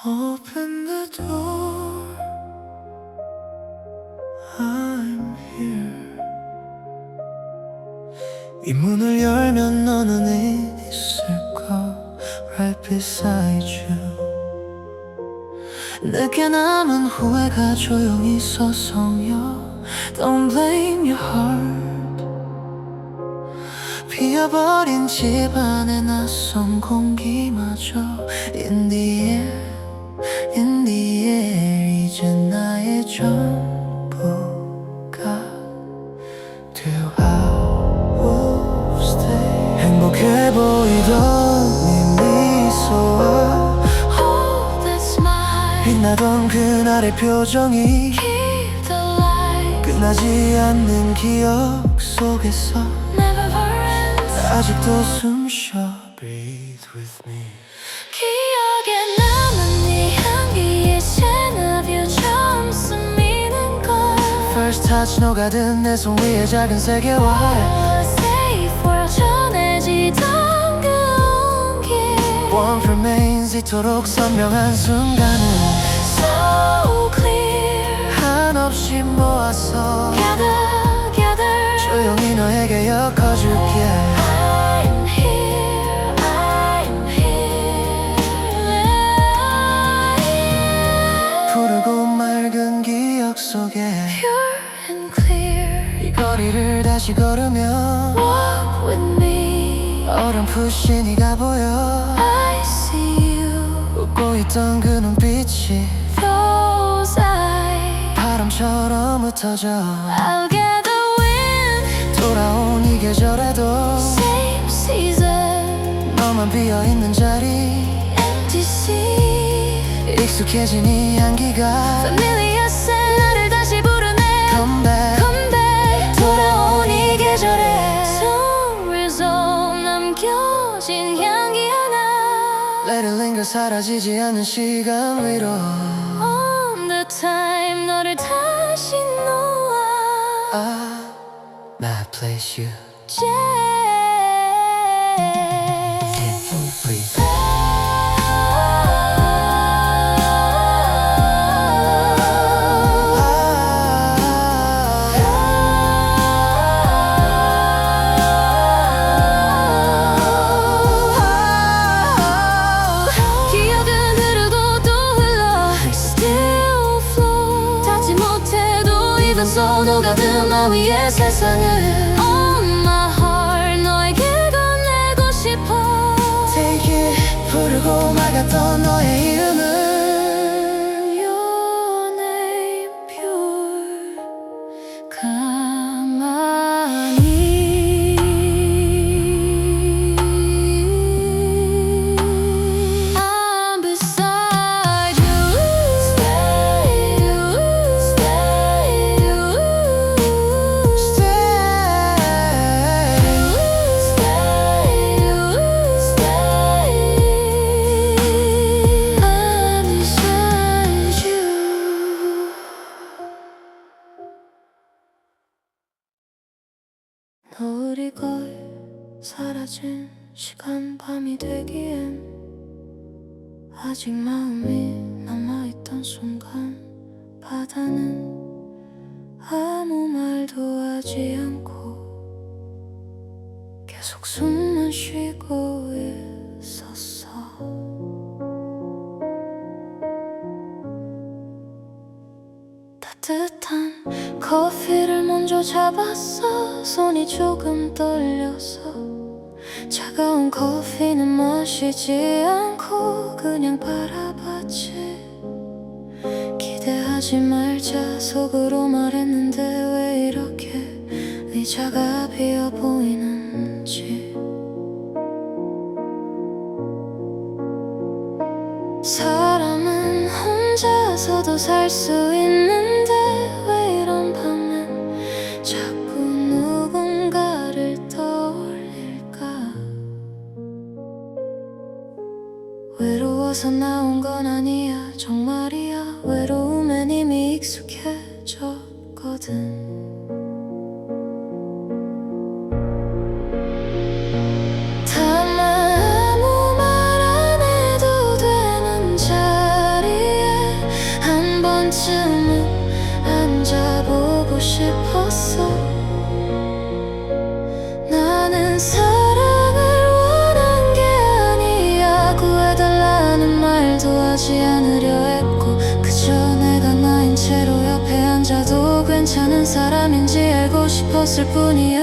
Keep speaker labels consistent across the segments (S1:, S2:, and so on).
S1: Open the door, I'm here. 이 문을 열면 너는 있을까? Right beside you. 늦게 남은 후회가 조용히 서성여. Don't blame your heart. 비어버린 집안의 낯선 공기마저 In the air, in the air. 이제 나의 전부가 되어 I will stay. 행복해 보이던 네 미소와
S2: Hold that smile.
S1: 빛나던 그날의 표정이
S2: Keep the light.
S1: 끝나지 않는 기억 속에서
S2: Never ends.
S1: 아직도 숨쉬어 Breathe with me.
S2: 기억에 남은 네 향기 이젠 of you 처음 스미는 걸.
S1: First touch 녹아든 내 손 위에 작은 세계와
S2: Safe world 전해지던 그 온기.
S1: Warmth remains 이토록 선명한 순간은
S2: So clear.
S1: 한없이 모아서
S2: Gather, gather.
S1: 조용히 너에게 엮어줄게.
S2: I'm here, I'm here.
S1: 푸르고 맑은 기억 속에
S2: Pure and clear.
S1: 이 거리를 다시 걸으면
S2: Walk with me.
S1: 어렴풋이 네가 보여.
S2: I see you.
S1: 웃고 있던 그 눈빛이
S2: Those eyes.
S1: 바람처럼 흩어져.
S2: I'll get the wind.
S1: 돌아온 이 계절에도
S2: Same season.
S1: 너만 비어있는 자리
S2: Empty sea.
S1: 익숙해진 이 향기가
S2: Familiar scent. 나를 다시 부르네.
S1: Come back,
S2: Come back. 돌아온 이 계절에 Summer zone 남겨진 향기 하나.
S1: Let it linger 사라지지 않는 시간 위로
S2: On the time 너를 다시 놓아.
S1: My place you breathe.
S2: 기억은 흐르고 또 흘러. Still flow. 닿지 못해도 even so 녹아든 나 위의 세상을 On my heart 너에게 건네고 싶어.
S1: Take it 부르고 막았던 너의 이름을
S2: Your name pure. 가만히 I'm beside you. Stay, stay, I'm beside you. 노을이 거의 사라진 시간 밤이 되기엔 아직 마음이 남아있던 순간 바다는 아무 말도 하지 않고 계속 숨만 쉬고 있었어. 따뜻한 커피를 먼저 잡았어. 손이 조금 떨려서 차가운 커피는 마시지 않고 그냥 바라봤지. 기대하지 말자 속으로 말했는데 왜 이렇게 의자가 비어 보이는지. 사람은 혼자서도 살 수 있는데 왜 이런 밤엔 자꾸 누군가를 떠올릴까. 외로워서 나온 건 아니야 정말이야. 외로움엔 이미 익숙해졌거든. 다만 아무 말 안 해도 되는 자 사람인지 알고 싶었을 뿐이야.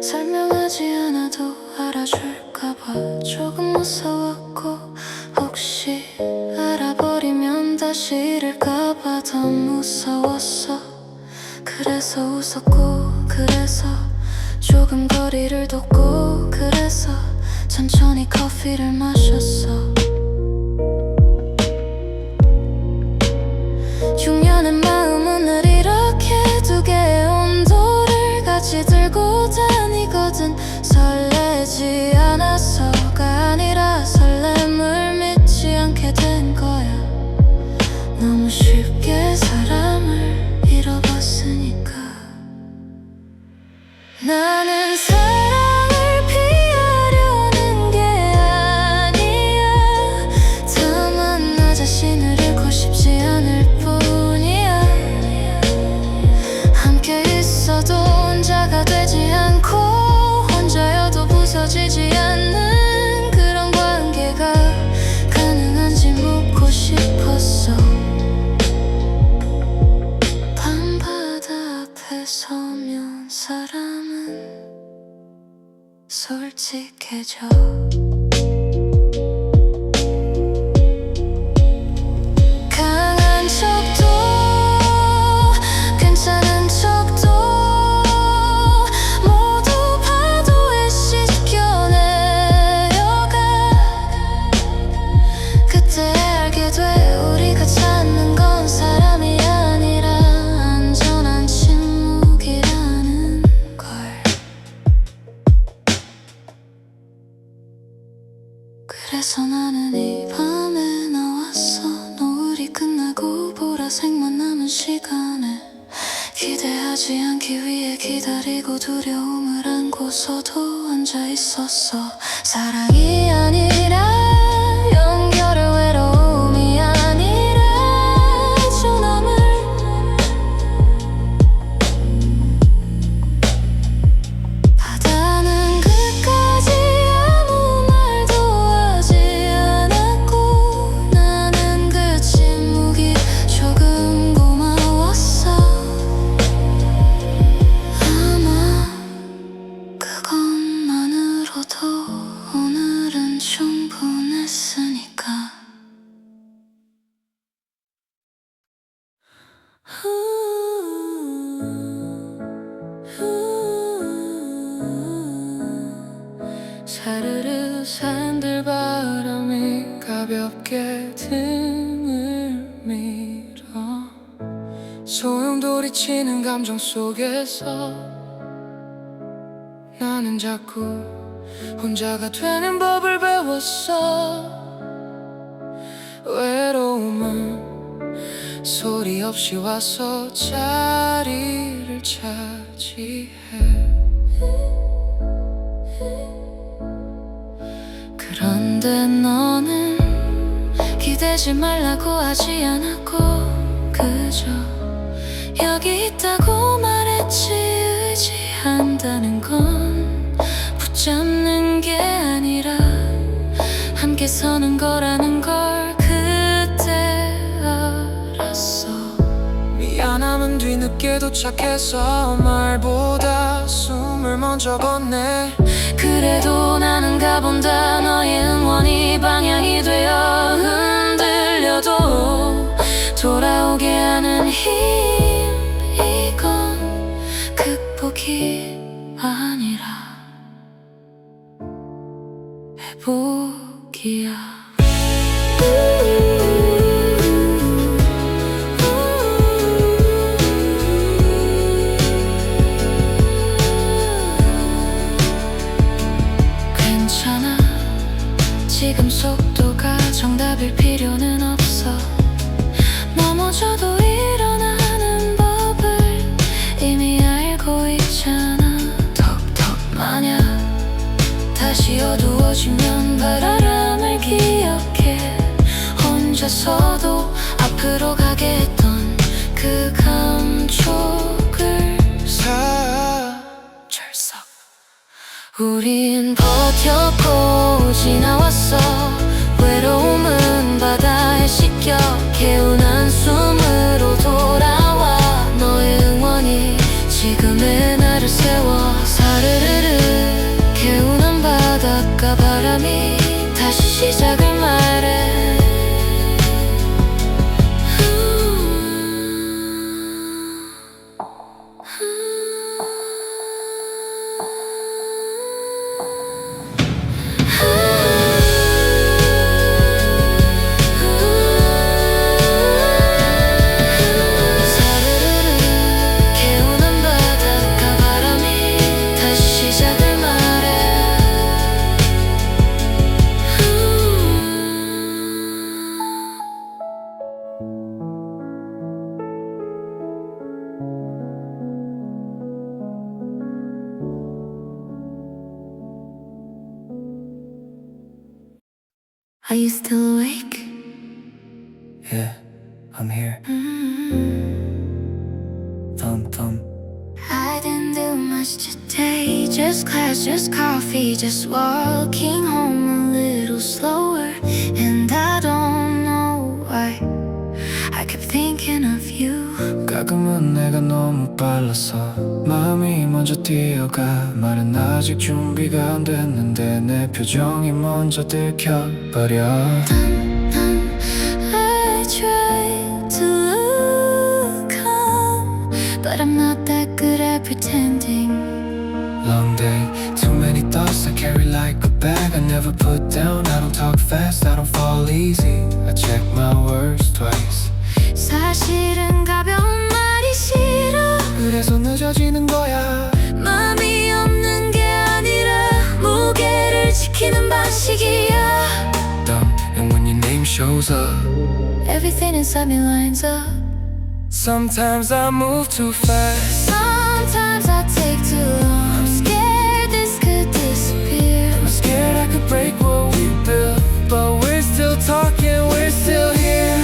S2: 설명하지 않아도 알아줄까봐 조금 무서웠고, 혹시 알아버리면 다시 잃을까봐 더 무서웠어. 그래서 웃었고, 그래서 조금 거리를 뒀고, 그래서 천천히 커피를 마셨어. 6년의 마음은 늘 이렇게 두 개의 온도를 같이 들고 다니거든. 설레지 않아서가 아니라 설렘을 믿지 않게 된 거야. 너무 쉽게 사람을 잃어봤으니까. 나는 사랑을 피하려는 게 아니야. 다만 나 자신을 잃고 싶지 않을 뿐이야. 함께 있어도 혼자가 되지 않고, 혼자여도 부서지지 않는 그런 관계가 가능한지 묻고 싶었어. 밤바다 앞에 서면 사람은 솔직해져. 강한 척도 괜찮은 척도 모두 파도에 씻겨내려가. 그때 알게 돼 우리가 찾는 건 사람이 아니라 안전한 침묵이라는 걸. 그래서 나는 이 밤에 나왔어. 노을이 끝나고 보라색만 남은 시간에 기대하지 않기 위해 기다리고 두려움을 안고서도 앉아 있었어. 사랑이 아니라 연결의 외로움이 아니라 애초남을. 바다는 끝까지 아무 말도 하지 않았고, 나는 그 침묵이 조금 고마웠어. 아마 그것만으로도 오늘은 충분했으니까. 사르르 산들바람이 가볍게 등을 밀어 소용돌이치는 감정 속에서 나는 자꾸 혼자가 되는 법을 배웠어. 외로움은 소리 없이 와서 자리를 차지해. 그런데 너는 기대지 말라고 하지 않았고, 그저 여기 있다고 말했지. 의지한다는 건 붙잡는 게 아니라 함께 서는 거라는 걸 그때 알았어. 미안함은 뒤늦게 도착해서 말보다 숨을 먼저 건네. 그래도 나는 가본다. 너의 응원이 방향이 되어 흔들려도 돌아오게 하는 힘. 이건 극복이 아니라 회복이야. 괜찮아. 지금 속도가 정답일 필요는 없어. 넘어져도 일어나는 법을 이미 알고 있잖아. 톡톡 만약 다시 어두워지면 바람을 기억해. 혼자서도 앞으로 가게 했던 그 감촉을 철썩. 우린 버텼고 지나왔어. 외로움은 바다에 씻겨 개운한 숨으로도 바닷가 바람이 다시 시작을 말해. Are you still awake?
S1: Yeah, I'm here. Thump.
S2: I didn't do much today. Just class, just coffee, just walking home a little slower. And I don't know why I kept thinking of you.
S1: 가끔은 내가 너무 빨라서 마음이 먼저 뛰어가. 말은 아직 준비가 안 됐는데 내 표정이 먼저 들켜버려.
S2: I try to look calm, but I'm not that good at pretending.
S1: Long day, too many thoughts I carry like a bag I never put down. I don't talk fast, I don't fall easy. I check my words twice.
S2: 사실은 가벼운 말이 싫어.
S1: 그래서 늦어지는 거야.
S2: 마음이 없는 게 아니라 무게를 지키는 방식이야.
S1: And when your name shows up,
S2: Everything inside me lines up.
S1: sometimes I move too fast.
S2: Sometimes I take too long. I'm scared this could disappear.
S1: I'm scared I could break what we built, but we're still talking, we're still here.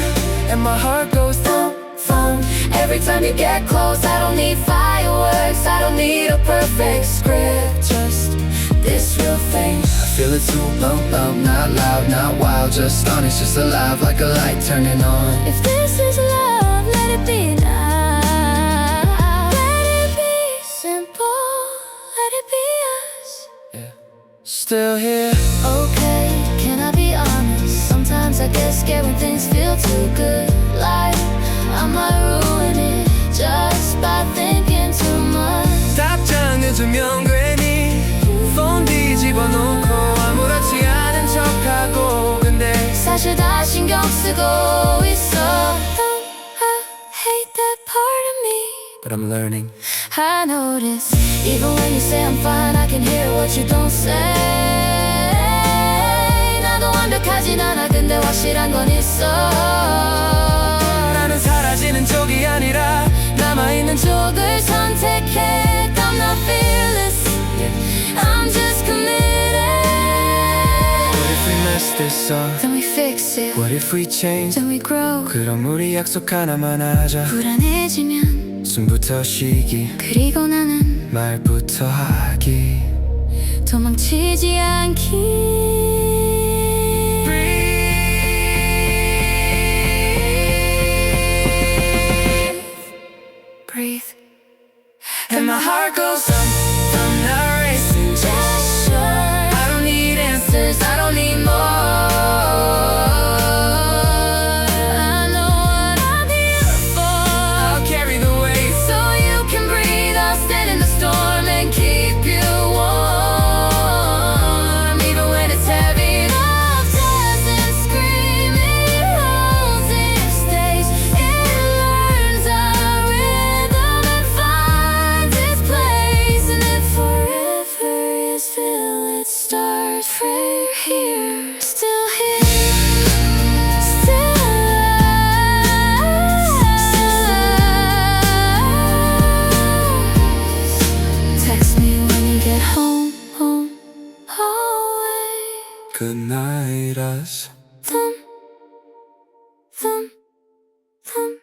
S1: And my heart goes thump, thump.
S2: Every time you get close, I don't need fireworks, I don't need a perfect script, just this real thing.
S1: I feel it too, bump, not loud, not wild, just honest, just alive, like a light turning on.
S2: If this is love, let it be now. Let it be simple, let it be us.
S1: Yeah. Still here.
S2: Okay, can I be honest? Sometimes I get scared when things feel too good. Like I might ruin it just by thinking too much.
S1: 답장 늦으면 괜히 폰 뒤집어놓고 아무렇지 않은 척하고 근데
S2: 사실 다 신경 쓰고 있어. I hate that part of me,
S1: But I'm learning.
S2: I notice. Even when you say I'm fine, I can hear what you don't say. 나도 완벽하진 않아. 근데 확실한 건 있어.
S1: 나는 사라지는 쪽이 아니라
S2: 남아있는 쪽을 선택해. I'm not fearless, I'm just committed.
S1: What if we mess this up?
S2: Then we fix it,
S1: What if we change?
S2: then we grow.
S1: 그럼 우리 약속 하나만 하자.
S2: 불안해지면
S1: 숨부터 쉬기,
S2: 그리고 나는
S1: 말부터 하기.
S2: 도망치지 않기. Breathe.
S1: And my heart goes I'm not racing,
S2: Just sure.
S1: I don't need answers, I don't need more.
S2: I know what I'm here for.
S1: I'll carry the weight
S2: So you can breathe. I'll stand in the storm and keep you warm. Even when it's heavy, love doesn't scream, it rolls, it stays, it learns our rhythm and finds its place. And if forever is filled, it starts right here. Still here, still alive. Text me when you get home, always.
S1: Good night us.
S2: Thump, thump, thump.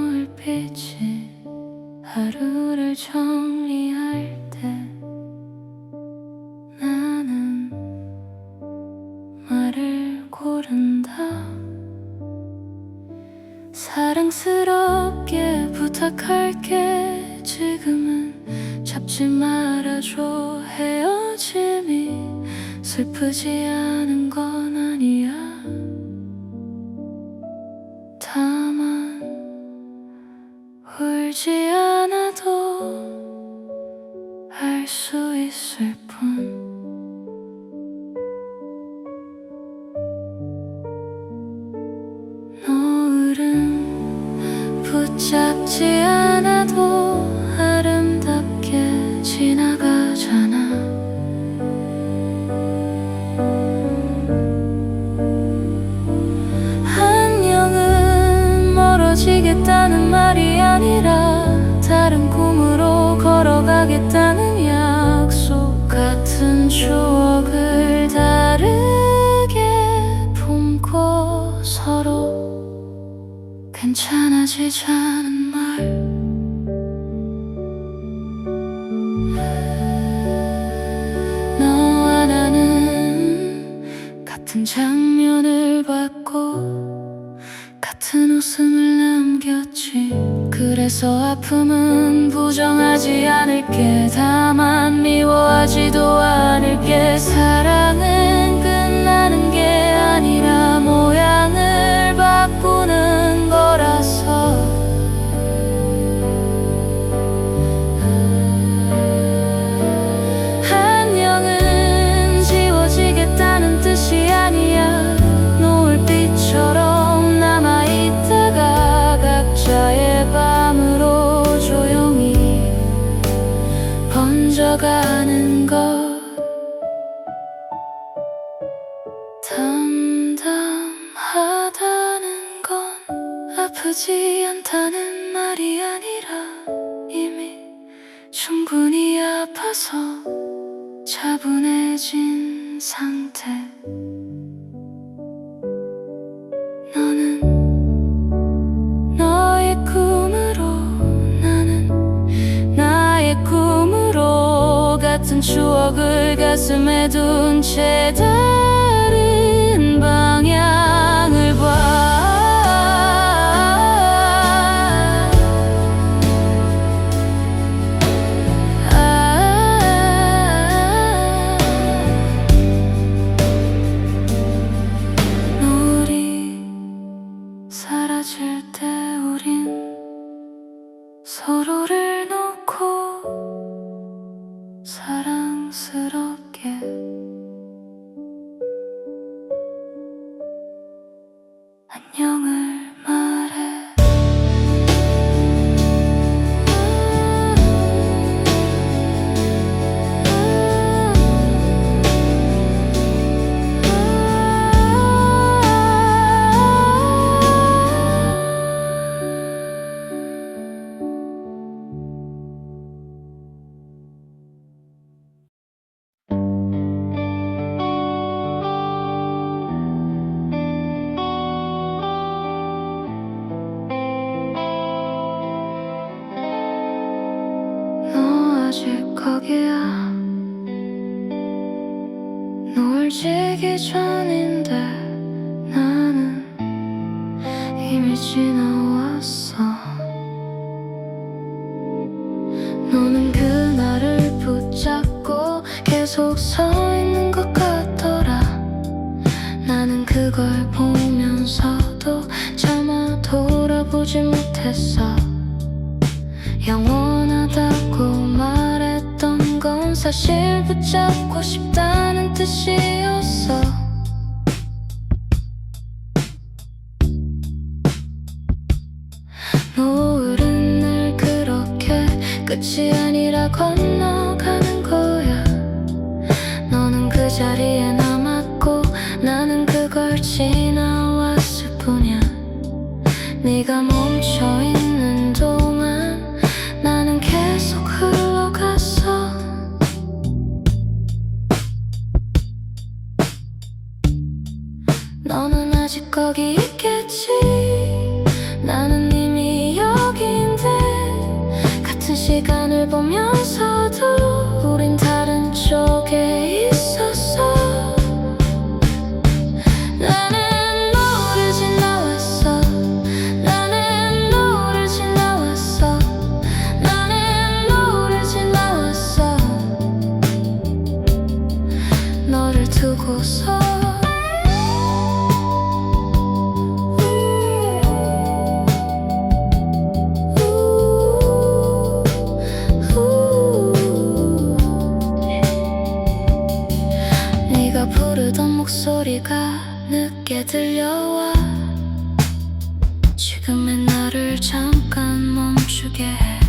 S2: 노을빛이 하루를 정리할 때 나는 사랑스럽게 부탁할게. 지금은 잡지 말아줘. 헤어짐이 슬프지 않은 건 아니야. 다만 울지 않아도 알 수 있을 뿐. 노을은 붙잡지 않아도 아름답게 지나가잖아. 안녕은 멀어지겠다는 말이 아니라 다른 꿈으로 걸어가겠다는 약속. 같은 추억을 다르게 품고 서로 괜찮아지자는 말. 너와 나는 같은 장면을 봤고 같은 웃음을 남겼지. 그래서 아픔은 부정하지 않을게. 다만 미워하지도 않을게. 사랑은 끝나는 게 아니라 모양을 바꾸는 거라서. 안녕은 지워지겠다는 뜻이 아니야. 노을빛처럼 남아있다가 각자의 밤으로 조용히 번져가는 것. 담담하다는 건 아프지 않다는 말이 아니라 이미 충분히 아파서 차분해진 상태. 너는 너의 꿈으로, 나는 나의 꿈으로 같은 추억을 가슴에 둔 채 다른 방향을 봐. 노을이 사라질 때 우린 서로를 놓고 사랑스럽게 안녕을 말해. 너 아직 거기야. 노을 지기 전인데 나는 이미 지나왔어. 너는 그날을 붙잡고 계속 서 있는 것 같더라. 나는 그걸 보면서도 차마 돌아보지 못했어. 영원하다고 말했던 건 사실 붙잡고 싶다는 뜻이었어. 노을은 늘 그렇게 끝이 아니라 건너가는 거야. 너는 그 자리에 남았고 나는 그걸 지나왔을 뿐이야. 네가 멈춰있는 동안 나는 계속 흘러갔어. 너는 아직 거기 있겠지. 나는 이미 여기인데 같은 시간을 보면서도 우린 다른 쪽에 있었어. 나는 너를 지나왔어. 나는 두고서 네가 부르던 목소리가 늦게 들려와 지금의 나를 잠깐 멈추게 해.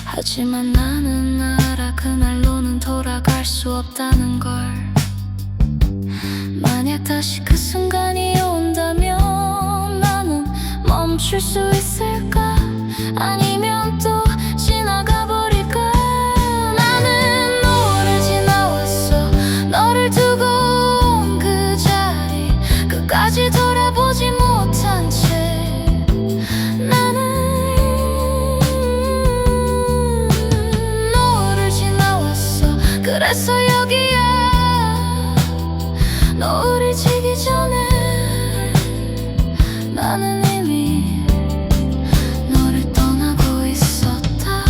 S2: 하지만 나는 알아 그날로는 돌아갈 수 없다는 걸. 만약 다시 그 순간이 온다면 나는 멈출 수 있을까? 아니면 또 지나가 버릴까? 나는 너를 지나왔어. 너를 두고 온 그 자리 끝까지 돌아보지 못한 채 나는 너를 지나왔어. 그래서 여기야. 노을이 지기 전에 나는 이미 너를 떠나고 있었다.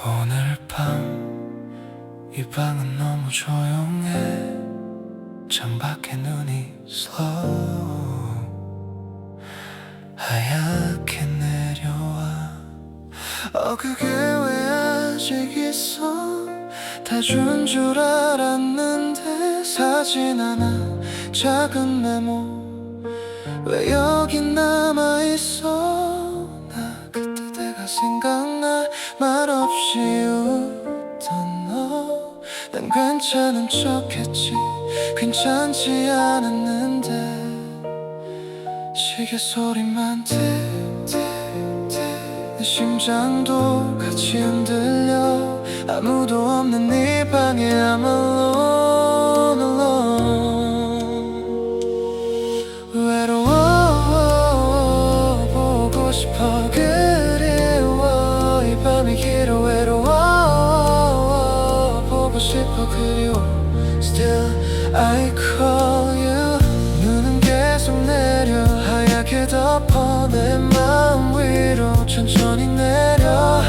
S1: 오늘 밤 이 방은 너무 조용해. 창밖에 눈이 slow 하얗게 내려와. 그게 왜 아직 있어? 다 준 줄 알았는데 사진 하나 작은 메모 왜 여기 남아있어? 나 그때 내가 생각나 말없이 웃던 너. 난 괜찮은 척했지 괜찮지 않았는데 시계 소리만 내 심장도 같이 흔들려. 아무도 없는 네 방에 I'm alone, alone. 외로워 보고 싶어 그리워 이 밤이 길어. 외로워 보고 싶어 그리워 Still I call you. 눈은 계속 내려 하얗게 덮어 내 마음 위로 천천히 내려.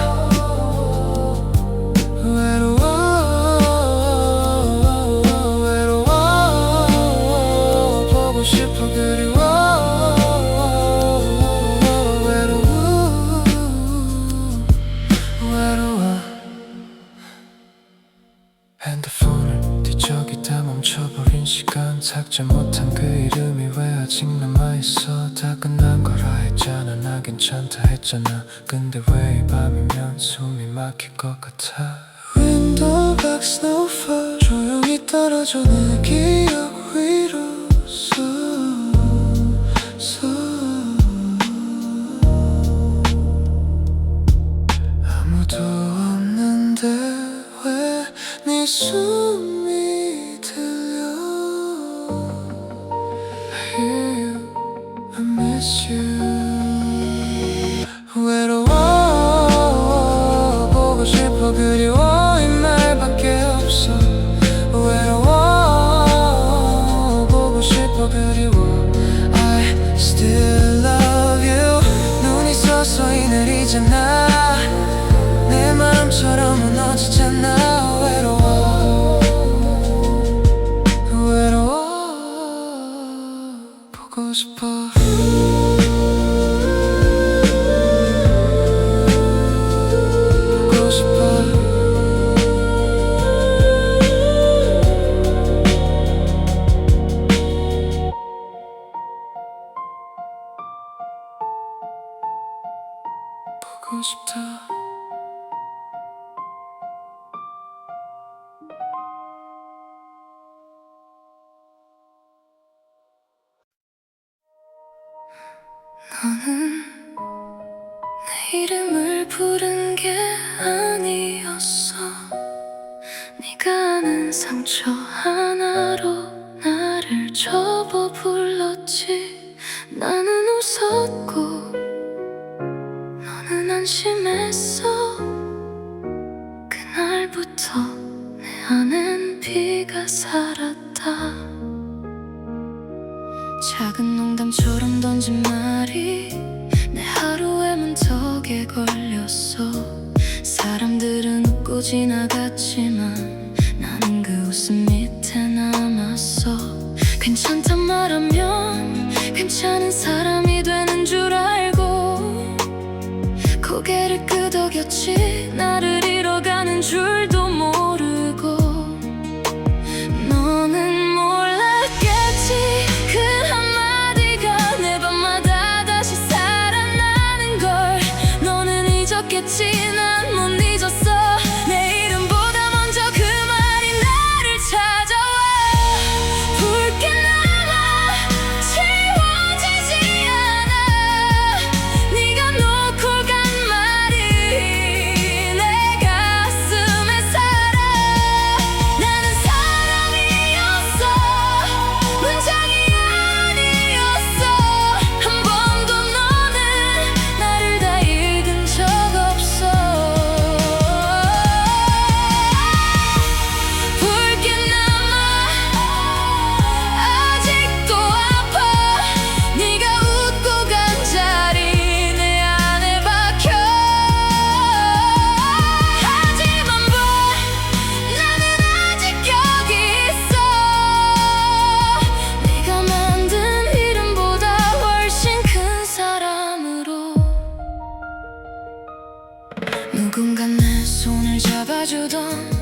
S1: 외로워 보고 싶어 그리워. 외로워. 핸드폰을 뒤척이다 멈춰버린 시간. 삭제 못한 그 이름이 왜 아직 남아있어. 다 끝난 거라 했잖아. 나 괜찮다 했잖아. 근데 왜 이 밤이면 숨이 막힐 것 같아. Window black snowfall 조용히 떨어져 내 기억 위로 아무도 없는데 왜 네 숨이 들려. I hear you, I miss you. 외로워 보고 싶어 그리워 이 말밖에 없어. 외로워 보고 싶어 그리워. I still love you. 눈이 서서히 내리잖아. 내 마음처럼 무너지잖아. 외로워 보고 싶어. 보고 싶어. 보고 싶다.
S2: 너는 내 이름을 부른 게 아니었어. 네가 아는 상처 하나로 나를 접어 불렀지. 나는 웃었고 너는 안심했어. 그날부터 내 안엔 비가 살았다. 작은 농담처럼 던진 말이 내 하루의 문턱에 걸렸어. 사람들은 웃고 지나갔지만 나는 그 웃음 밑에 남았어. 괜찮단 말하면 괜찮은 사람이 되는 줄 알고 고개를 끄덕였지. 나를 잃어가는 줄도 모르고. 너는 몰랐겠지. 그 한마디가 내 밤마다 다시 살아나는 걸. 너는 잊었겠지. 난 못 잊었어. 내 이름보다 먼저 그 말이 나를 찾아와. 붉게 남아 지워지지 않아. 네가 놓고 간 말이 내 가슴에 살아. 나는 사람이었어. 문장이 아니었어. 한 번도 너는 나를 다 읽은 적 없어. 붉게 남아 아직도 아파. 네가 웃고 간 자리 내 안에 박혀. 하지만 나는 아직 여기 있어. 네가 만든 이름보다 훨씬 큰 사람으로. 누군가 내 손을 잡아주던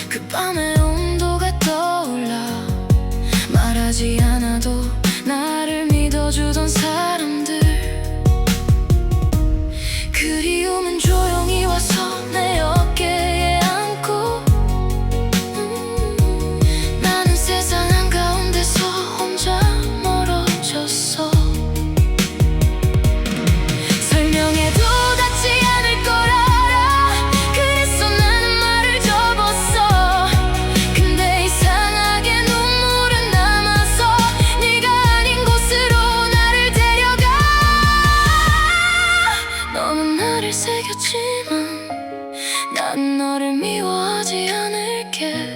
S2: 그 밤의 온도가 떠올라. 말하지 않아도 나를 믿어주던 사람들. 그리움은 조용히 와서 내 어깨에 안고. 나는 세상 한가운데서 혼자 멀어졌어. 설명해도 닿지 않을 걸 알아. 그래서 나는 말을 접었어. 근데 이상하게 눈물은 남아서 네가 아닌 곳으로 나를 데려가. 너는 나를 새겼지만 난 너를 미워하지 않을게.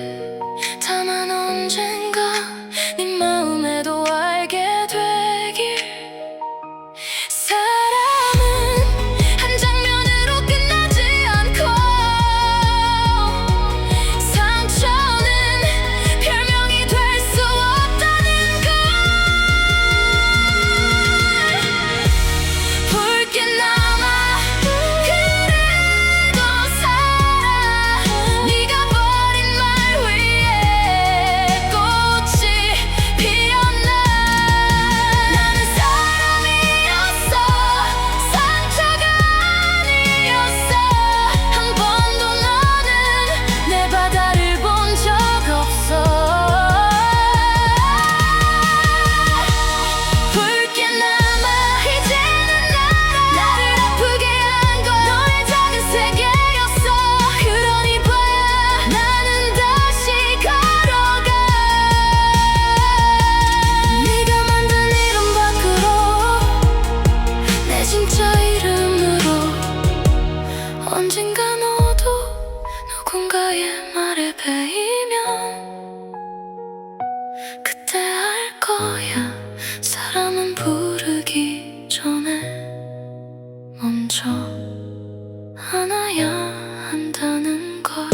S2: 다만 언젠가 네 마음에도 알게 되길. 사람은 한 장면으로 끝나지 않고 상처는 별명이 될 수 없다는 걸. 붉게 남아 그래도 살아. 네가 버린 말 위에 꽃이 피었나. 나는 사람이었어. 상처가 아니었어. 한 번도 너는 내 바다를 본 적 없어. 붉게 남아 이제는 나를 아프게 한 건 너의 작은 세계였어. 그러니 봐야 나는 다시 걸어가. 네가 만든 이름 밖으로 내 진짜 이름으로. 언젠가 너도 누군가의 말에 베이면 그때 알 거야. 사람은 부르기 전에 먼저 안아야 한다는 걸.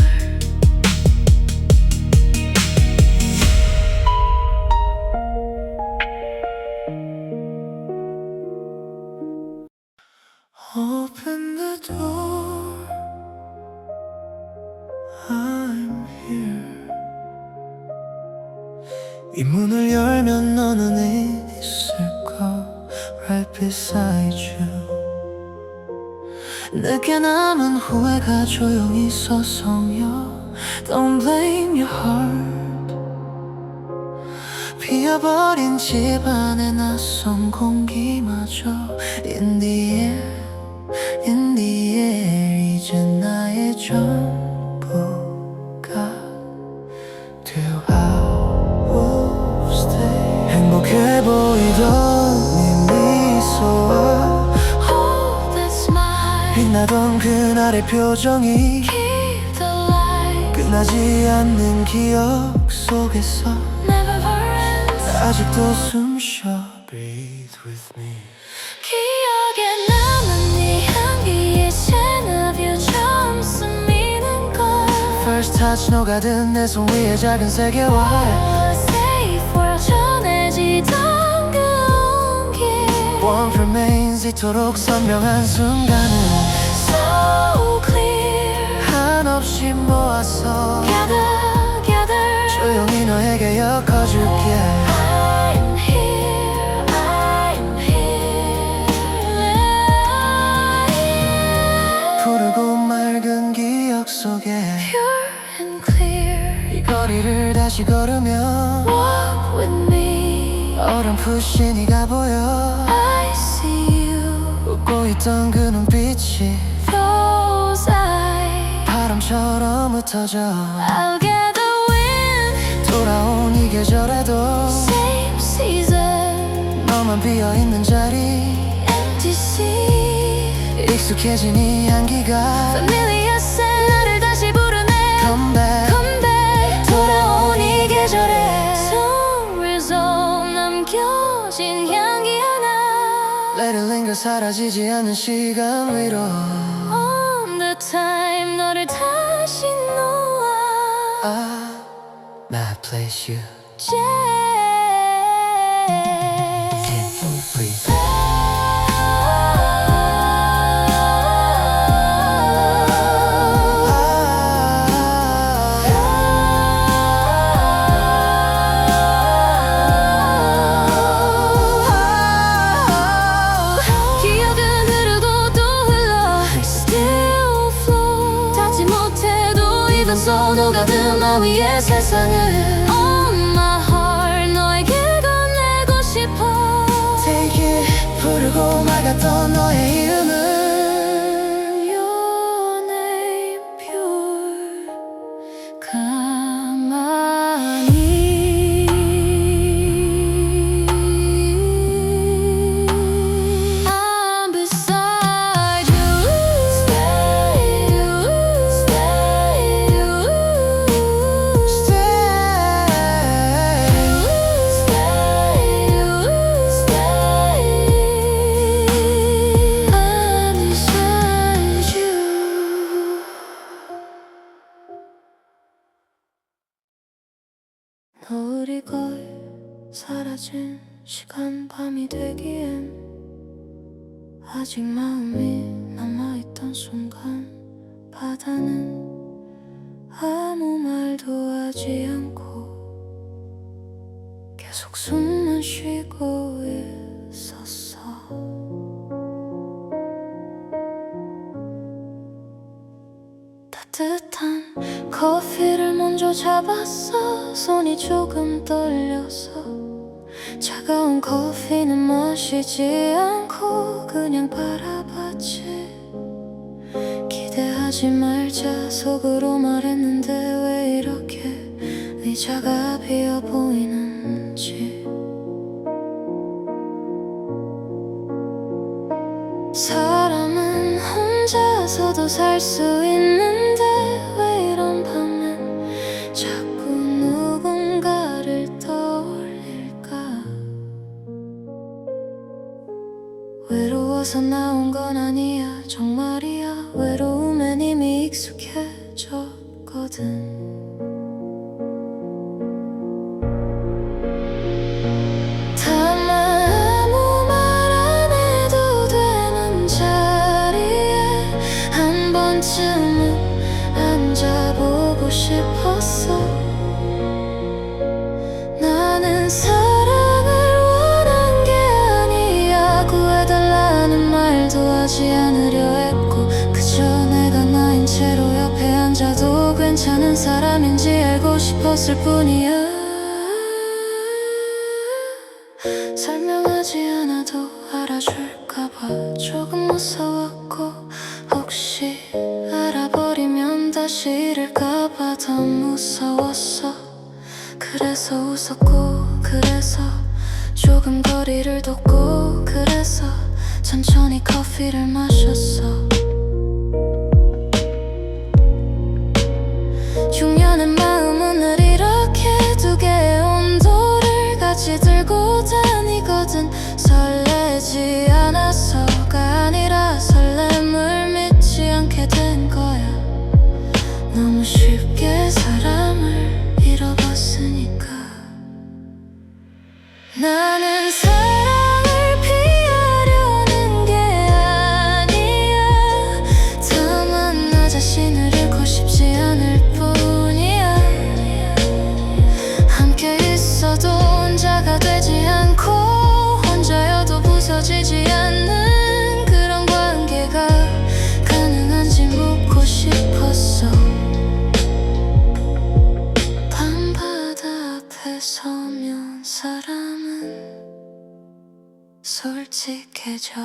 S1: Open the door, I'm here. 이 문을 열면 너는 있을까? Right beside you. 늦게 남은 후회가 조용히 서성여. Don't blame your heart. 잠겨버린 집안의 낯선 공기마저 In the air 이제 나의 전부가 되어 I will stay 행복해 보이던 네 미소와
S2: Oh, that smile
S1: 빛나던 그날의 표정이
S2: Keep the light
S1: 끝나지 않는 기억 속에서
S2: Never ends
S1: 아직도 숨쉬어 Breathe with me
S2: 기억에 남은 네 향기에 새나뷰 처음 스미는 걸
S1: First touch 녹아든 내 손 위에 작은 세계와
S2: Safe world 전해지던 그 온기
S1: Warmth remains 이토록 선명한 순간은
S2: So clear
S1: 한없이 모아서
S2: Gather
S1: 조용히 너에게 엮어줄게
S2: I'm here I'm here
S1: 푸르고 맑은 기억 속에
S2: Pure and clear
S1: 이 거리를 다시 걸으면
S2: Walk with me
S1: 어렴풋이 네가 보여
S2: I see you
S1: 웃고 있던 그 눈빛이
S2: Those eyes
S1: 바람처럼 흩어져
S2: I'll get the wind
S1: 돌아온 이 계절에도
S2: Same season
S1: 너만 비어있는 자리
S2: Empty sea
S1: 익숙해진 이 향기가
S2: Familiar scent 나를 다시 부르네
S1: Come back
S2: Come back 돌아온 이 계절에 서울에 남겨진 향기 하나
S1: Let it linger 사라지지 않는 시간 위로
S2: On the time 너를 다시 놓아
S1: My place you can't breathe
S2: 기억은 흐르고 또 흘러 Still flow 닿지 못해도 even so 녹아든 나 위의 세상을 On my heart 너에게 건네고 싶어
S1: Take it 부르고 막았던 너의 이름을
S2: Your name pure 가만히 I'm beside you Stay I'm beside you 노을이 거의 사라진 시간 밤이 되기엔 아직 마음이 남아있던 순간 바다는 아무 말도 하지 않고 계속 숨만 쉬고 있었어 따뜻한 커피를 먼저 잡았어 손이 조금 떨려서 차가운 커피는 마시지 않고 그냥 바라봤지 기대하지 말자 속으로 말했는데 왜 이렇게 의자가 비어 보이는지 사람은 혼자서도 살 수 있는데 왜 이런 밤엔 자꾸 누군가를 떠올릴까 외로워서 나온 건 아니야 정말이야 외로움엔 이미 익숙해졌거든 다만 아무 말 안 해도 되는 자리에 한 번쯤은 앉아보고 싶었어 나는 사랑을 원한 게 아니야 구해달라는 말도 하지 않으려 했고 그저 내가 나인 채로 옆에 앉아도 괜찮은 사람인지 알고 싶었을 뿐이야 알아줄까봐 조금 무서웠고, 혹시 알아버리면 다시 잃을까봐 더 무서웠어. 그래서 웃었고, 그래서 조금 거리를 뒀고, 그래서 천천히 커피를 마셨어. 6년의 마음은 늘 이렇게 두 개의 온도를 같이 들고 다니거든. 설레지 않아서가 아니라 설렘을 믿지 않게 된 거야. 너무 쉽게 사람을 잃어봤으니까. 나는 사랑을 피하려는 게 아니야. 다만 나 자신을 잃고 싶지 않을 뿐이야. 함께 있어도 혼자가 되지 않고, 혼자여도 부서지지 않는 그런 관계가 가능한지 묻고 싶었어. 밤바다 앞에 서면 사람은 솔직해져.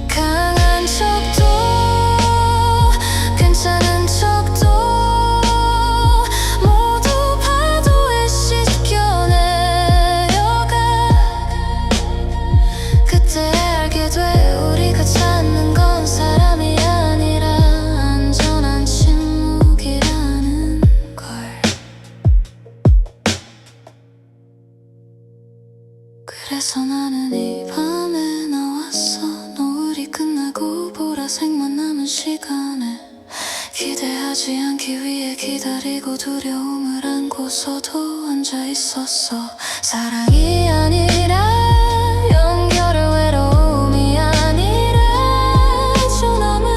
S2: 강한 척도 괜찮은 척도 모두 파도에 씻겨 내려가. 그때 알게 돼 우리가 찾는 건 사람이 아니라 안전한 침묵이라는 걸. 그래서 나는 이 밤에 나왔어. 노을이 끝나고 보라색만 남은 시간에 기대하지 않기 위해 기다리고 두려움을 안고서도 앉아 있었어. 사랑이 아니라 연결의 외로움이 아니라 조남을.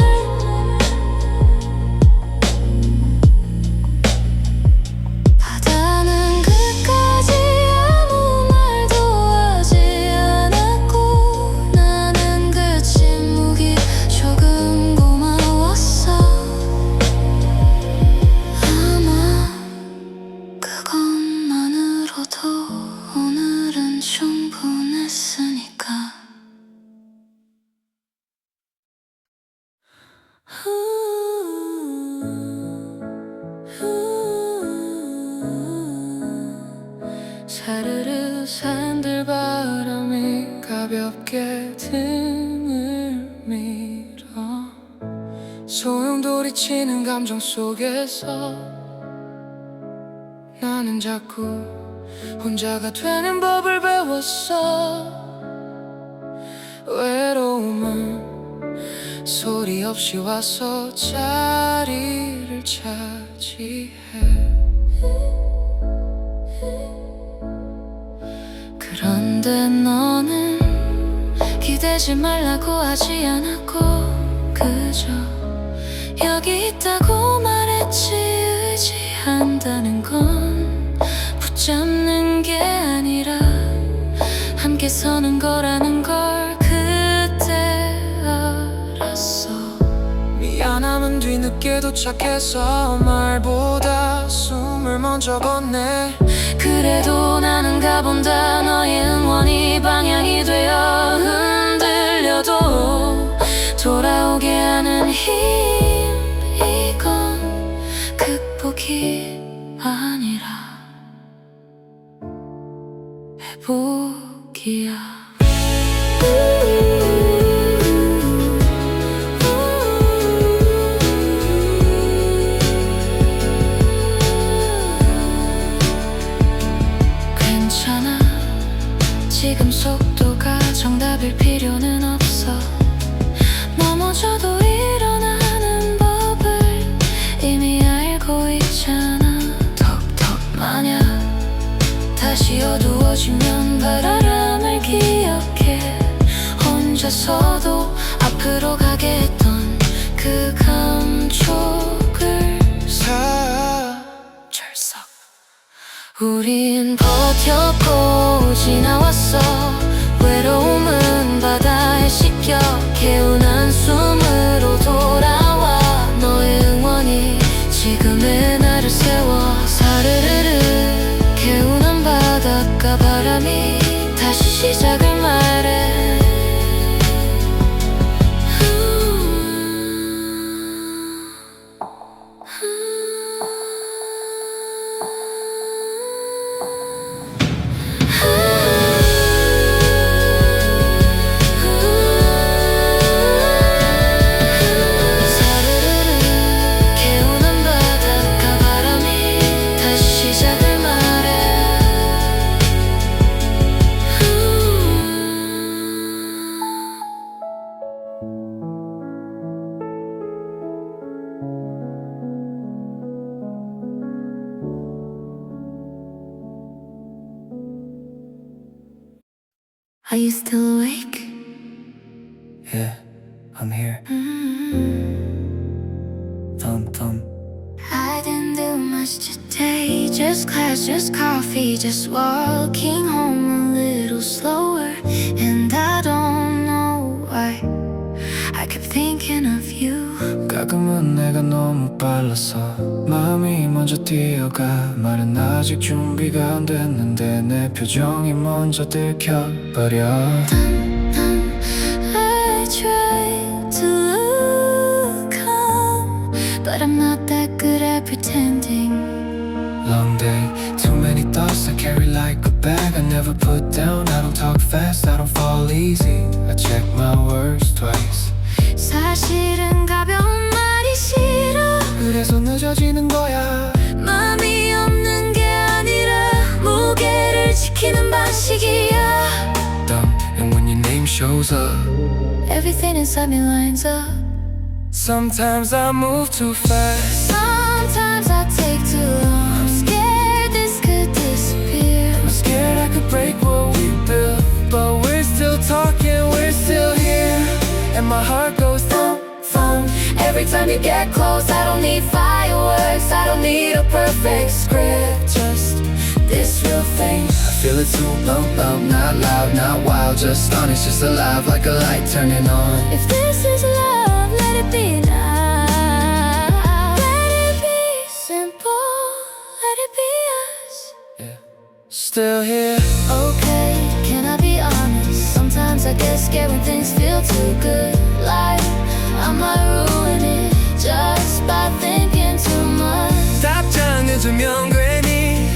S2: 바다는 끝까지 아무 말도 하지 않았고, 나는 그 침묵이 조금 고마웠어. 아마 그것만으로도 오늘은 충분했으니까. 사르르 산들바람이 가볍게 등을 밀어 소용돌이치는 감정 속에서 나는 자꾸 혼자가 되는 법을 배웠어. 외로움은 소리 없이 와서 자리를 차지해. 그런데 너는 기대지 말라고 하지 않았고, 그저 여기 있다고 말했지. 의지한다는 건 붙잡는 게 아니라 함께 서는 거라는 걸 그때 알았어. 미안함은 뒤늦게 도착해서 말보다 숨을 먼저 건네. 그래도 나는 가본다. 너의 응원이 방향이 되어 흔들려도 돌아오게 하는 힘. 이건 극복이 아니라 회복이야. 괜찮아. 지금 속도가 정답일 필요는 없어. 넘어져도 일어나는 법을 이미 알고 있잖아. 톡톡 만약 다시 어두워지면 바람을 기억해. 혼자서도 앞으로 가게 했던 그 감촉을 철썩. 우린 버텼고 지나왔어. 외로움은 바다에 씻겨 개운한 숨으로 돌아와. 너의 응원이 지금의 나를 세워. 사르르르 개운한 바다 바람이 다시 시작을 말해. Are you still awake?
S1: Yeah, I'm here. Thump.
S2: I didn't do much today. Just class, just coffee, just walking home a little slower. And I don't know why I kept thinking of you.
S1: 가끔은 내가 너무 빨라서 마음이 먼저 뛰어가. 말은 아직 준비가 안 됐는데 내 표정이 먼저 들켜버려.
S2: I try to look calm, but I'm not that good at pretending.
S1: Long day, too many thoughts I carry like a bag I never put down. I don't talk fast, I don't fall easy. I check my words twice.
S2: 사실은 가벼운 말이 싫어.
S1: 그래서 늦어지는 거야.
S2: 마음이 없는 게 아니라 무게를 지키는 방식이야.
S1: And when your name shows up,
S2: Everything inside me lines up.
S1: sometimes I move too fast.
S2: Sometimes I take too long. I'm scared this could disappear.
S1: I'm scared I could break what we built, but we're still talking, we're still here. And my heart goes thump, thump.
S2: Every time you get close, I don't need fireworks, I don't need a perfect script, just this real thing.
S1: I feel it too, bump, not loud, not wild, just honest, just alive, like a light turning on.
S2: If this is love, let it be now. Let it be simple, let it be us.
S1: Yeah. Still here.
S2: Okay, can I be honest? Sometimes I get scared when things feel too good. Like I might ruin it just by thinking too much.
S1: 답장 늦으면 괜히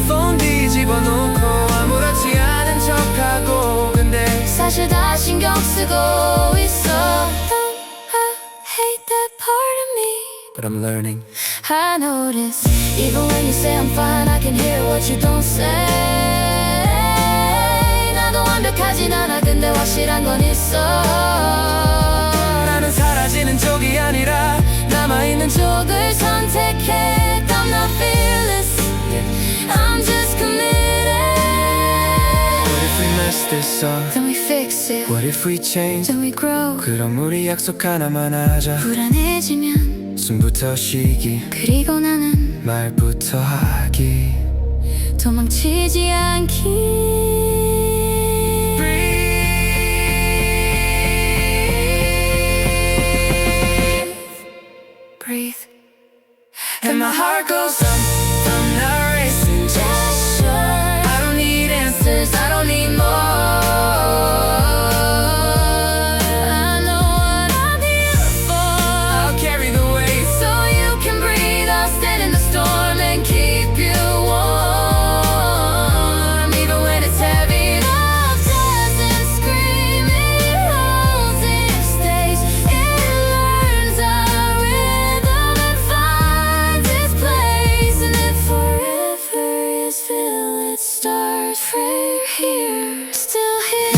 S1: 폰 뒤집어놓고 아무렇지 않은 척하고 근데
S2: 사실 다 신경 쓰고 있어. I hate that part of me,
S1: But I'm learning.
S2: I notice. Even when you say I'm fine, I can hear what you don't say. 나도 완벽하진 않아, 근데 확실한 건 있어.
S1: 나는 사라지는 쪽이 아니라
S2: 남아있는 쪽을 선택해. I'm not fearless, I'm just committed.
S1: What if we mess this up?
S2: Then we fix it,
S1: What if we change?
S2: then we grow.
S1: 그럼 우리 약속 하나만 하자.
S2: 불안해지면
S1: 숨부터 쉬기,
S2: 그리고 나는
S1: 말부터 하기.
S2: 도망치지 않기. Breathe.
S1: And my heart goes I'm not racing,
S2: Just sure.
S1: I don't need answers, I don't need more.
S2: I know what I'm here for.
S1: I'll carry the weight
S2: So you can breathe, I'll stand in the storm and keep you warm. Even when it's heavy, love doesn't scream, it rolls, it stays. It learns our rhythm and finds its place. And if forever is still, it starts right here. Still here,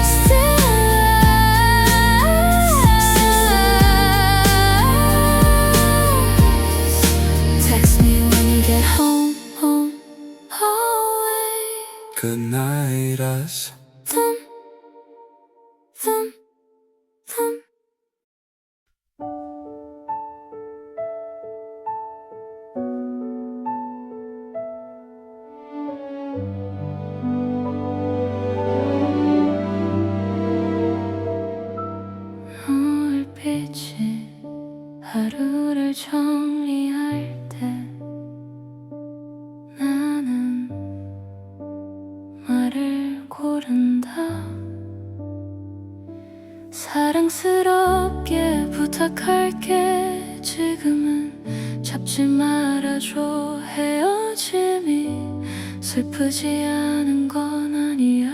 S2: still alive. Text me when you get home, always.
S1: Good night us.
S2: Thump, thump, thump. 노을빛이 하루를 정리할 때 나는 고른다. 사랑스럽게 부탁할게. 지금은 잡지 말아줘. 헤어짐이 슬프지 않은 건 아니야.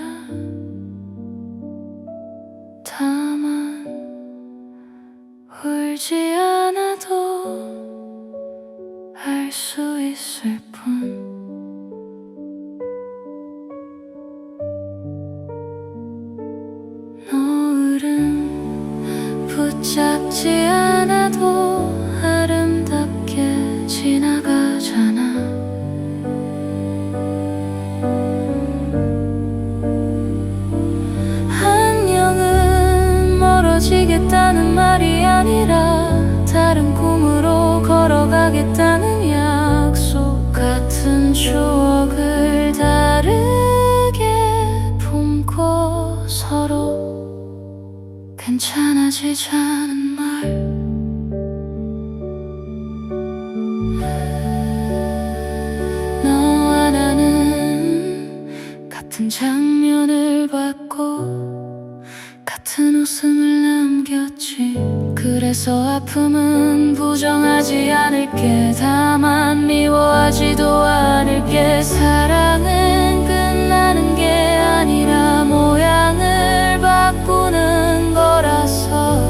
S2: 다만 울지 않아도 알 수 있을 뿐. 노을은 붙잡지 않아도 아름답게 지나가잖아. 안녕은 멀어지겠다는 말이 아니라 다른 꿈으로 걸어가겠다는 약속. 같은 추억을 다르게 품고 서로 괜찮아지자는 말. 너와 나는 같은 장면을 봤고 같은 웃음을 남겼지. 그래서 아픔은 부정하지 않을게. 다만 미워하지도 않을게. 사랑은 끝나는 게 아니라 모양을 바꾸는 거라서.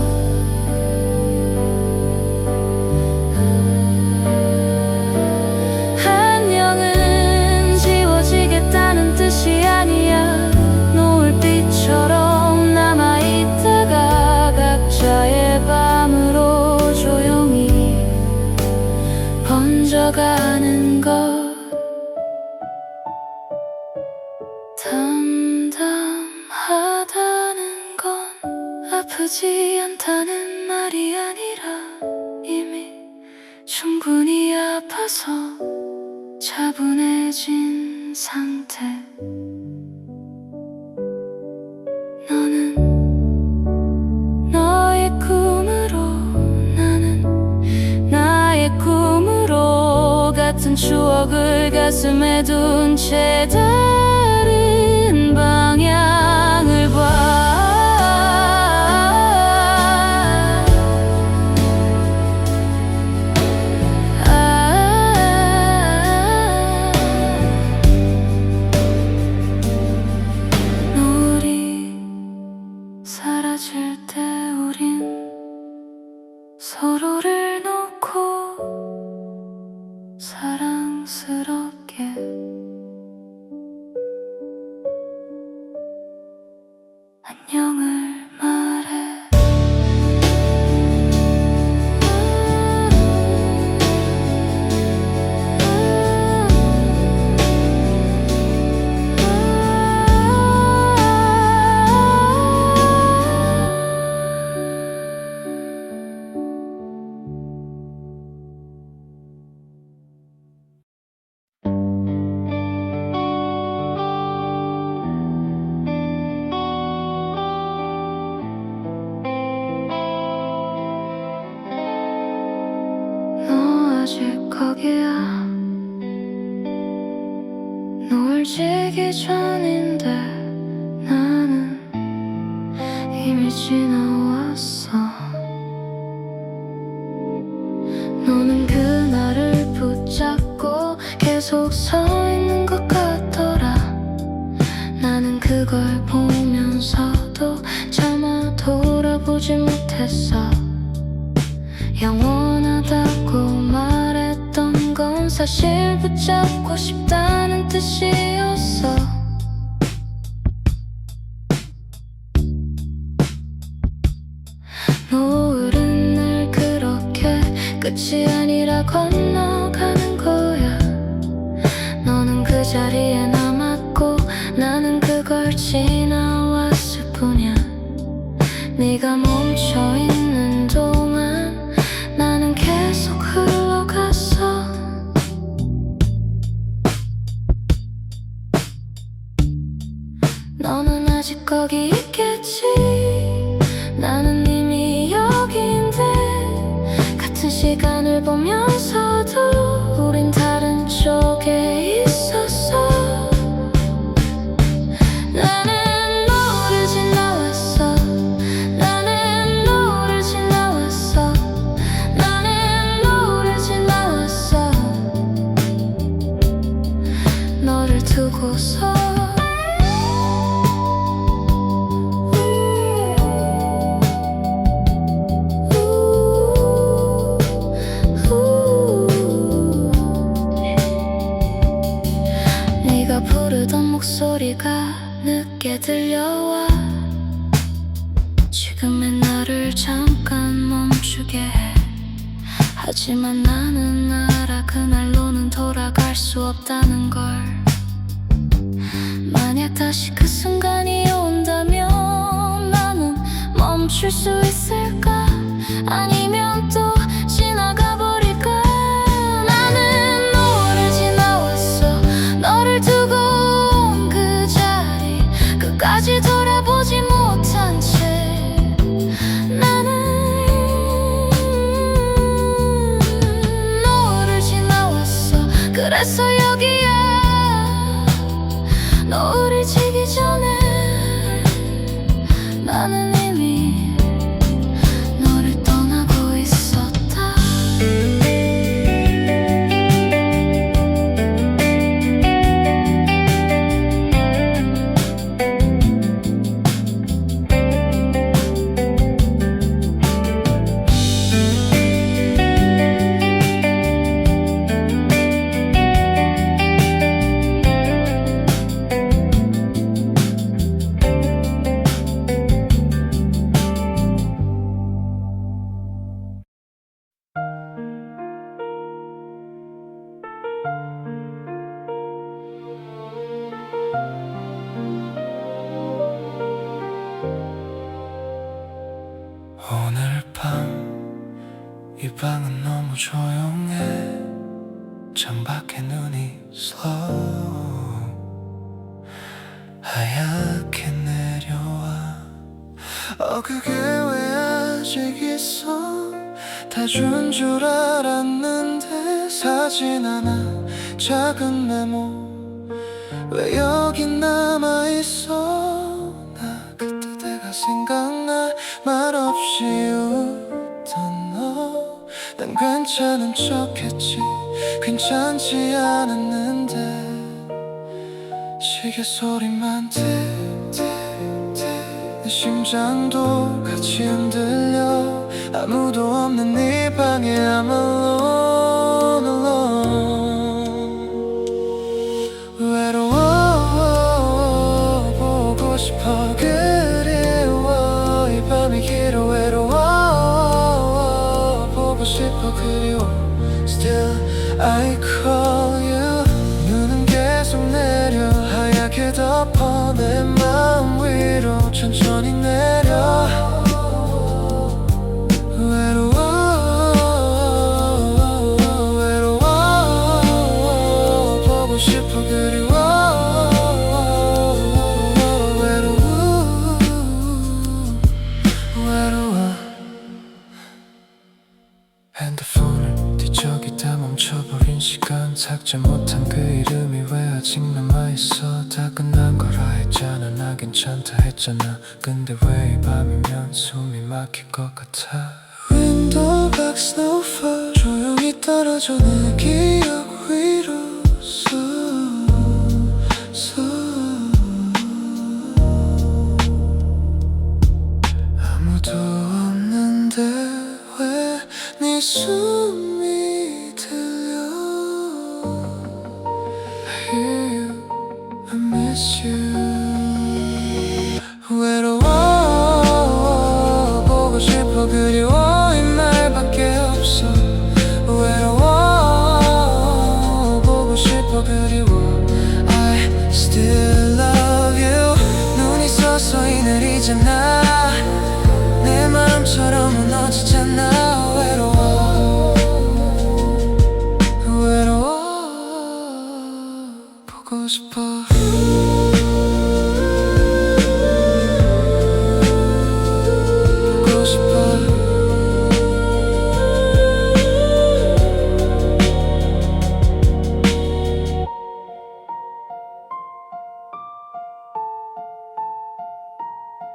S2: 안녕은 지워지겠다는 뜻이 아니야. 노을빛처럼 남아있다가 각자의 밤으로 조용히 번져가는 것. 담담하다는 건 아프지 않다는 말이 아니라 이미 충분히 아파서 차분해진 상태. 너는 너의 꿈으로, 나는 나의 꿈으로 같은 추억을 가슴에 둔 채 다른 방향을 봐. 노을이 사라질 때 우린 서로를 놓고 사랑스럽게 안녕을 말해. 너 아직 거기야. 노을 지기 전인데 나는 이미 지나왔어. 너는 그날을 붙잡고 계속 서 있는 것 같더라. 나는 그걸 보면서도 차마 돌아보지 못했어. 영원하다고 말했던 건 사실 붙잡고 싶다는 뜻이었어. 노을은 늘 그렇게 끝이 아니라 건너가는 거야. 너는 그 자리에 남았고 나는 그걸 지나왔을 뿐이야. 네가 멈춰있는 동안 나는 계속 흘러갔어. 너는 아직 거기 있겠지. 나는 이미 여기인데 같은 시간을 보면서도 우린 다른 쪽에 있었어. 나는 부르던 목소리가 늦게 들려와 지금의 나를 잠깐 멈추게 해. 하지만 나는 알아 그날로는 돌아갈 수 없다는 걸. 만약 다시 그 순간이 온다면 나는 멈출 수 있을까? 아니면 또 지나가 버릴까? 나는 너를 지나왔어. 너를 두고 온 그 자리 끝까지 돌아보지 못한 채 나는 너를 지나왔어. 그래서 여기야. 노을이 지기 전에 나는 이미 너를 떠나고 있었다.
S1: 오늘 밤 이 방은 너무 조용해. 창밖에 눈이 slow 하얗게 내려와. 그게 왜 아직 있어? 다 준 줄 알았는데 사진 하나 작은 메모 왜 여기 남아있어? 나 그때 내가 생각나 말없이 웃던 너. 난 괜찮은 척했지 괜찮지 않았는데 시계 소리만 내 심장도 같이 흔들려. 아무도 없는 네 방에 I'm alone, alone. 외로워 보고 싶어 그리워 이 밤이 길어. 외로워 보고 싶어 그리워 Still I call you. 눈은 계속 내려 하얗게 덮어 내 마음 위로 천천히 내려. 외로워 보고 싶어 그리워. 외로워. 핸드폰을 뒤척이다 멈춰버린 시간. 삭제 못한 그 이름이 왜 아직 남아있어? 다 끝난 거라 했잖아. 나 괜찮다 했잖아. 근데 왜 이 밤이면 숨이 막힐 것 같아? Window back snowfall 조용히 떨어져 내 기억 위로 아무도 없는데 왜 네 숨이 들려? I hear you, I miss you. 외로워 보고 싶어 그리워 이 말밖에 없어. 외로워 보고 싶어 그리워. I still love you. 눈이 서서히 내리잖아. 내 마음처럼 무너지잖아. 외로워 보고 싶어. 보고 싶어.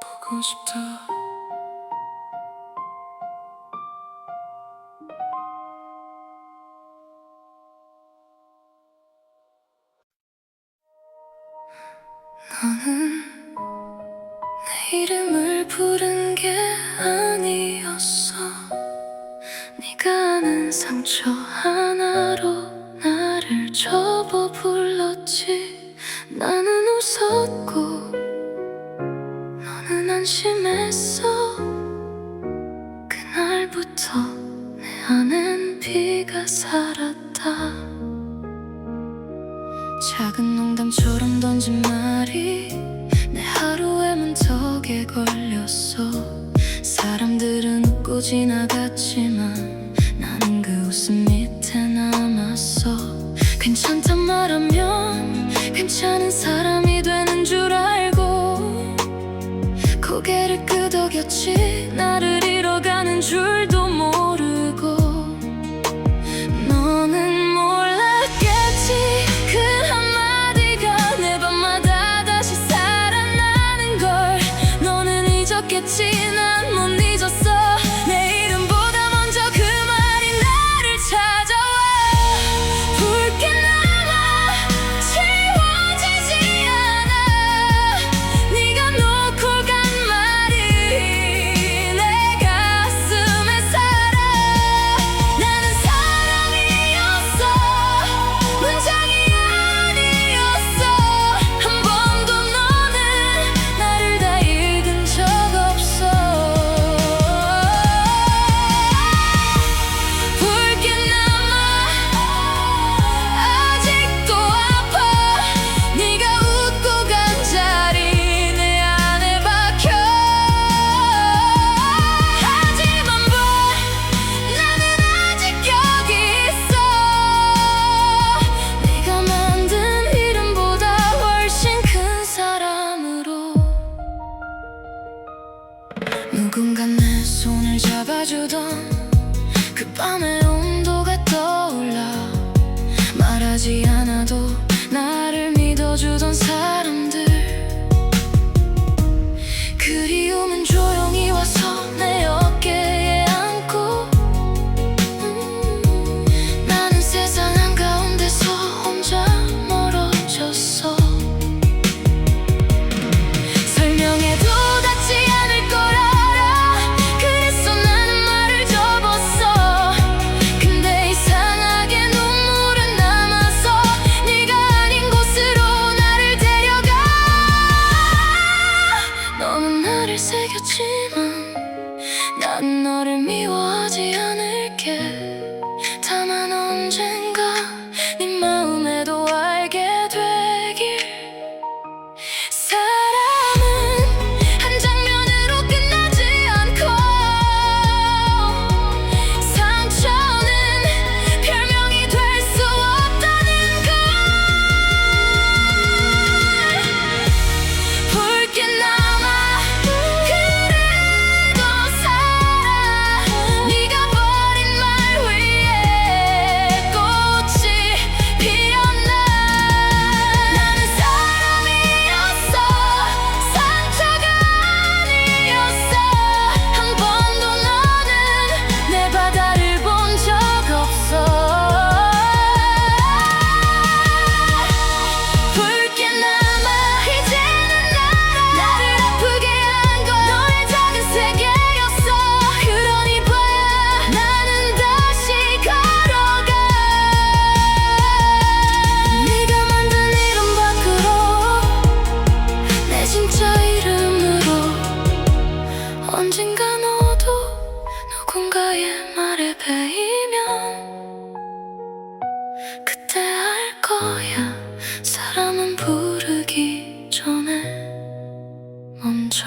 S1: 보고 싶다.
S2: 너는 내 이름을 부른 게 아니었어. 네가 아는 상처 하나로 나를 접어 불렀지. 나는 웃었고 너는 안심했어. 그날부터 내 안엔 비가 살았다. 작은 농담처럼 던진 말이 내 하루의 문턱에 걸렸어. 사람들은 웃고 지나갔지만 나는 그 웃음 밑에 남았어. 괜찮단 말하면 괜찮은 사람이 되는 줄 알고 고개를 끄덕였지. 나를 잃어가는 줄도 모르고. 너는 몰랐겠지. 그 한마디가 내 밤마다 다시 살아나는 걸. 너는 잊었겠지. 난 못 잊었어. 내 이름보다 먼저 그 말이 나를 찾아와. 붉게 남아 지워지지 않아. 네가 놓고 간 말이 내 가슴에 살아. 나는 사람이었어. 문장이 아니었어. 한 번도 너는 나를 다 읽은 적 없어. 붉게 남아 아직도 아파. 네가 웃고 간 자리 내 안에 박혀. 하지만 나는 아직 여기 있어. 네가 만든 이름보다 훨씬 큰 사람으로. 누군가 내 손을 잡아주던 그 밤의 온도가 떠올라. 말하지 않아도 나를 믿어주던 사람들. 그리움은 조용히 와서 내 어깨에 안고. 나는 세상 한가운데서 혼자 멀어졌어. 설명해도 닿지 않을 걸 알아. 그래서 나는 말을 접었어. 근데 이상하게 눈물은 남아서 네가 아닌 곳으로 나를 데려가. 너는 나를 새겼지만 난 너를 미워하지 않을게. 다만 언젠가 네 마음에도 알게 되길. 사람은 한 장면으로 끝나지 않고 상처는 별명이 될 수 없다는 걸. 붉게 남아 그래도 살아. 네가 버린 말 위에 꽃이 피었나. 나는 사람이었어. 상처가 아니었어. 한 번도 너는 내 바다를 본 적 없어. 붉게 남아 이제는 나를 아프게 한 건 너의 작은 세계였어. 그러니 봐야 나는 다시 걸어가. 네가 만든 이름 밖으로 내 진짜 이름으로. 언젠가 너도 누군가의 말에 베이면 그때 알 거야. 사람은 부르기 전에 먼저